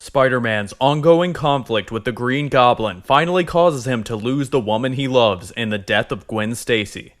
Spider-Man's ongoing conflict with the Green Goblin finally causes him to lose the woman he loves in the death of Gwen Stacy.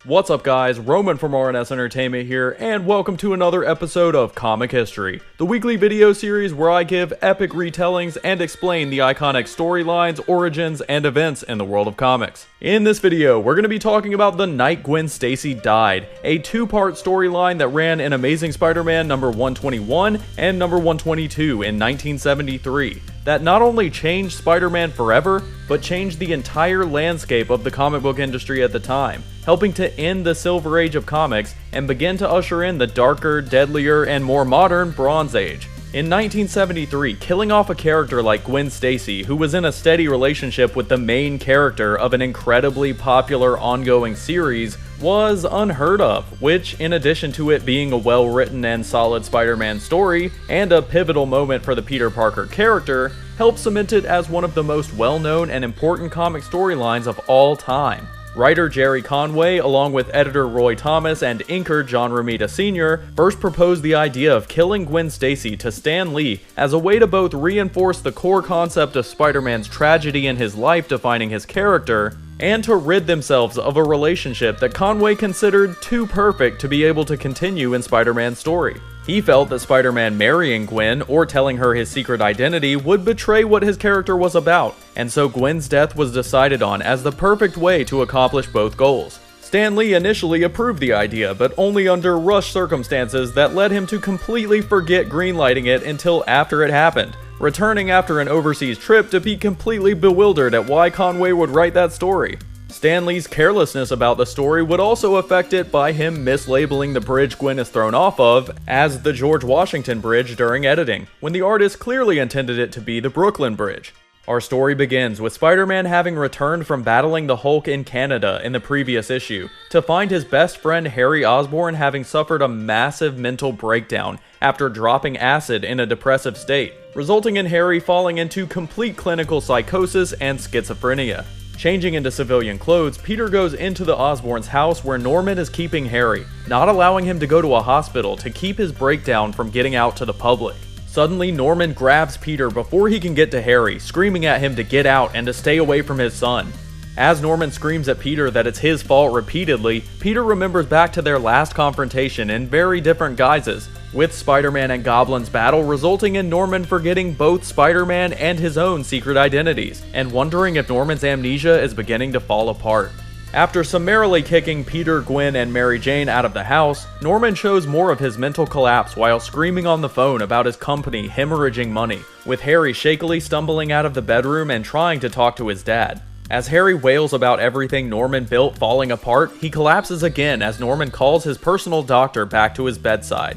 What's up guys, Roman from RNS Entertainment here, and welcome to another episode of Comic History, the weekly video series where I give epic retellings and explain the iconic storylines, origins, and events in the world of comics. In this video, we're going to be talking about the Night Gwen Stacy Died, a two-part storyline that ran in Amazing Spider-Man number 121 and number 122 in 1973. That not only changed Spider-Man forever, but changed the entire landscape of the comic book industry at the time, helping to end the Silver Age of comics and begin to usher in the darker, deadlier, and more modern Bronze Age. In 1973, killing off a character like Gwen Stacy, who was in a steady relationship with the main character of an incredibly popular ongoing series, was unheard of, which, in addition to it being a well-written and solid Spider-Man story, and a pivotal moment for the Peter Parker character, helped cement it as one of the most well-known and important comic storylines of all time. Writer Gerry Conway, along with editor Roy Thomas and inker John Romita Sr., first proposed the idea of killing Gwen Stacy to Stan Lee as a way to both reinforce the core concept of Spider-Man's tragedy in his life defining his character, and to rid themselves of a relationship that Conway considered too perfect to be able to continue in Spider-Man's story. He felt that Spider-Man marrying Gwen or telling her his secret identity would betray what his character was about, and so Gwen's death was decided on as the perfect way to accomplish both goals. Stan Lee initially approved the idea, but only under rushed circumstances that led him to completely forget greenlighting it until after it happened, returning after an overseas trip to be completely bewildered at why Conway would write that story. Stan Lee's carelessness about the story would also affect it by him mislabeling the bridge Gwen is thrown off of as the George Washington Bridge during editing, when the artist clearly intended it to be the Brooklyn Bridge. Our story begins with Spider-Man having returned from battling the Hulk in Canada in the previous issue, to find his best friend Harry Osborn having suffered a massive mental breakdown after dropping acid in a depressive state, resulting in Harry falling into complete clinical psychosis and schizophrenia. Changing into civilian clothes, Peter goes into the Osborns' house where Norman is keeping Harry, not allowing him to go to a hospital to keep his breakdown from getting out to the public. Suddenly, Norman grabs Peter before he can get to Harry, screaming at him to get out and to stay away from his son. As Norman screams at Peter that it's his fault repeatedly, Peter remembers back to their last confrontation in very different guises, with Spider-Man and Goblin's battle resulting in Norman forgetting both Spider-Man and his own secret identities, and wondering if Norman's amnesia is beginning to fall apart. After summarily kicking Peter, Gwen, and Mary Jane out of the house, Norman shows more of his mental collapse while screaming on the phone about his company hemorrhaging money, with Harry shakily stumbling out of the bedroom and trying to talk to his dad. As Harry wails about everything Norman built falling apart, he collapses again as Norman calls his personal doctor back to his bedside.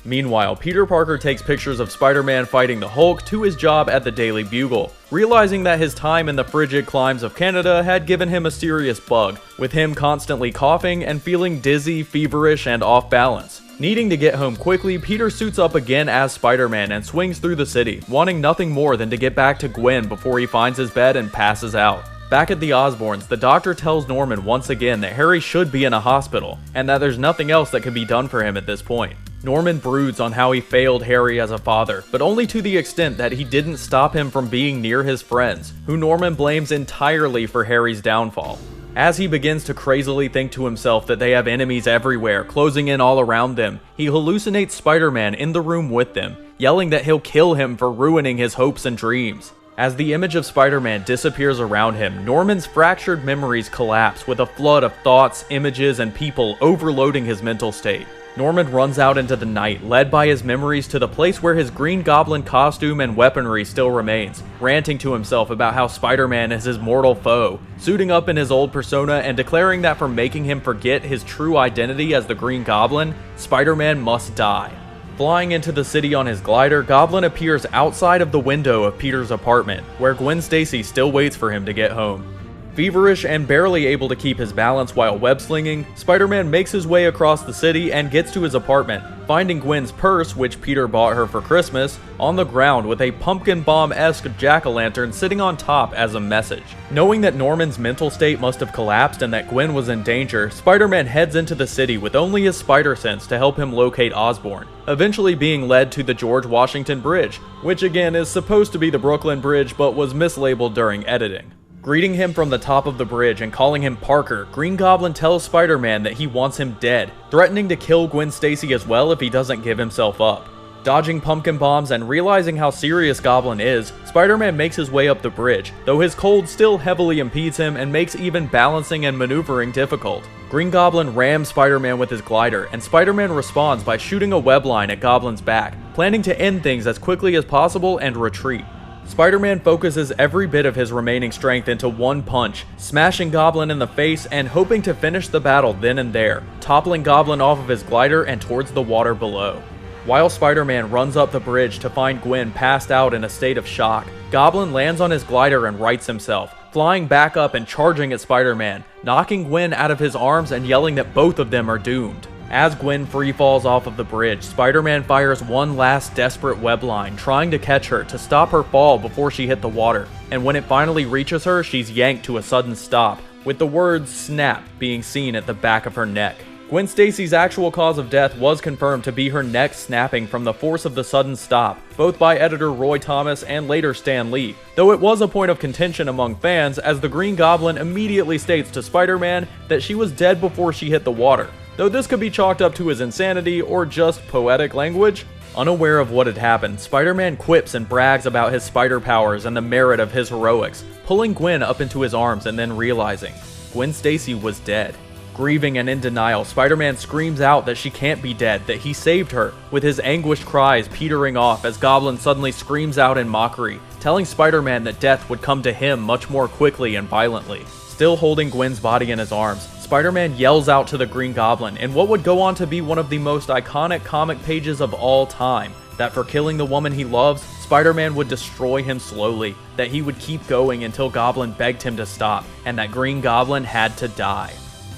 Meanwhile, Peter Parker takes pictures of Spider-Man fighting the Hulk to his job at the Daily Bugle, realizing that his time in the frigid climes of Canada had given him a serious bug, with him constantly coughing and feeling dizzy, feverish, and off balance. Needing to get home quickly, Peter suits up again as Spider-Man and swings through the city, wanting nothing more than to get back to Gwen before he finds his bed and passes out. Back at the Osborns, the doctor tells Norman once again that Harry should be in a hospital, and that there's nothing else that can be done for him at this point. Norman broods on how he failed Harry as a father, but only to the extent that he didn't stop him from being near his friends, who Norman blames entirely for Harry's downfall. As he begins to crazily think to himself that they have enemies everywhere, closing in all around them, he hallucinates Spider-Man in the room with them, yelling that he'll kill him for ruining his hopes and dreams. As the image of Spider-Man disappears around him, Norman's fractured memories collapse with a flood of thoughts, images, and people overloading his mental state. Norman runs out into the night, led by his memories to the place where his Green Goblin costume and weaponry still remains, ranting to himself about how Spider-Man is his mortal foe, suiting up in his old persona and declaring that for making him forget his true identity as the Green Goblin, Spider-Man must die. Flying into the city on his glider, Goblin appears outside of the window of Peter's apartment, where Gwen Stacy still waits for him to get home. Feverish and barely able to keep his balance while web-slinging, Spider-Man makes his way across the city and gets to his apartment, finding Gwen's purse, which Peter bought her for Christmas, on the ground with a pumpkin bomb-esque jack-o'-lantern sitting on top as a message. Knowing that Norman's mental state must have collapsed and that Gwen was in danger, Spider-Man heads into the city with only his spider sense to help him locate Osborn, eventually being led to the George Washington Bridge, which again is supposed to be the Brooklyn Bridge but was mislabeled during editing. Greeting him from the top of the bridge and calling him Parker, Green Goblin tells Spider-Man that he wants him dead, threatening to kill Gwen Stacy as well if he doesn't give himself up. Dodging pumpkin bombs and realizing how serious Goblin is, Spider-Man makes his way up the bridge, though his cold still heavily impedes him and makes even balancing and maneuvering difficult. Green Goblin rams Spider-Man with his glider, and Spider-Man responds by shooting a web line at Goblin's back, planning to end things as quickly as possible and retreat. Spider-Man focuses every bit of his remaining strength into one punch, smashing Goblin in the face and hoping to finish the battle then and there, toppling Goblin off of his glider and towards the water below. While Spider-Man runs up the bridge to find Gwen passed out in a state of shock, Goblin lands on his glider and rights himself, flying back up and charging at Spider-Man, knocking Gwen out of his arms and yelling that both of them are doomed. As Gwen free falls off of the bridge, Spider-Man fires one last desperate web line, trying to catch her to stop her fall before she hit the water, and when it finally reaches her, she's yanked to a sudden stop, with the words "snap" being seen at the back of her neck. Gwen Stacy's actual cause of death was confirmed to be her neck snapping from the force of the sudden stop, both by editor Roy Thomas and later Stan Lee, though it was a point of contention among fans as the Green Goblin immediately states to Spider-Man that she was dead before she hit the water, though this could be chalked up to his insanity or just poetic language. Unaware of what had happened, Spider-Man quips and brags about his spider powers and the merit of his heroics, pulling Gwen up into his arms and then realizing Gwen Stacy was dead. Grieving and in denial, Spider-Man screams out that she can't be dead, that he saved her, with his anguished cries petering off as Goblin suddenly screams out in mockery, telling Spider-Man that death would come to him much more quickly and violently. Still holding Gwen's body in his arms, Spider-Man yells out to the Green Goblin in what would go on to be one of the most iconic comic pages of all time, that for killing the woman he loves, Spider-Man would destroy him slowly, that he would keep going until Goblin begged him to stop, and that Green Goblin had to die.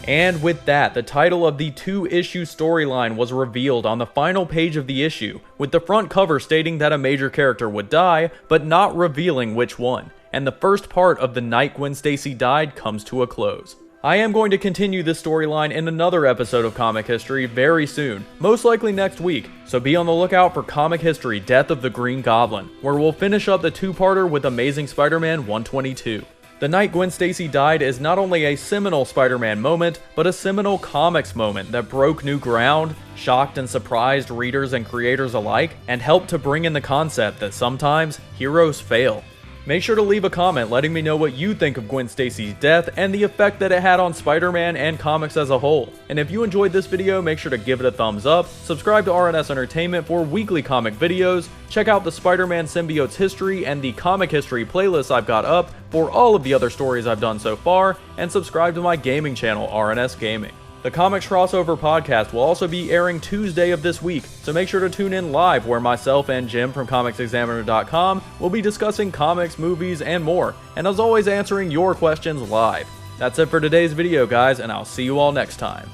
And with that, the title of the 2-issue storyline was revealed on the final page of the issue, with the front cover stating that a major character would die, but not revealing which one, and the first part of the Night Gwen Stacy Died comes to a close. I am going to continue this storyline in another episode of Comic History very soon, most likely next week, so be on the lookout for Comic History Death of the Green Goblin, where we'll finish up the 2-parter with Amazing Spider-Man 122. The Night Gwen Stacy Died is not only a seminal Spider-Man moment, but a seminal comics moment that broke new ground, shocked and surprised readers and creators alike, and helped to bring in the concept that sometimes heroes fail. Make sure to leave a comment letting me know what you think of Gwen Stacy's death and the effect that it had on Spider-Man and comics as a whole. And if you enjoyed this video, make sure to give it a thumbs up, subscribe to RNS Entertainment for weekly comic videos, check out the Spider-Man Symbiote's history and the comic history playlist I've got up for all of the other stories I've done so far, and subscribe to my gaming channel, RNS Gaming. The Comics Crossover podcast will also be airing Tuesday of this week, so make sure to tune in live where myself and Jim from ComicsExaminer.com will be discussing comics, movies, and more, and as always answering your questions live. That's it for today's video, guys, and I'll see you all next time.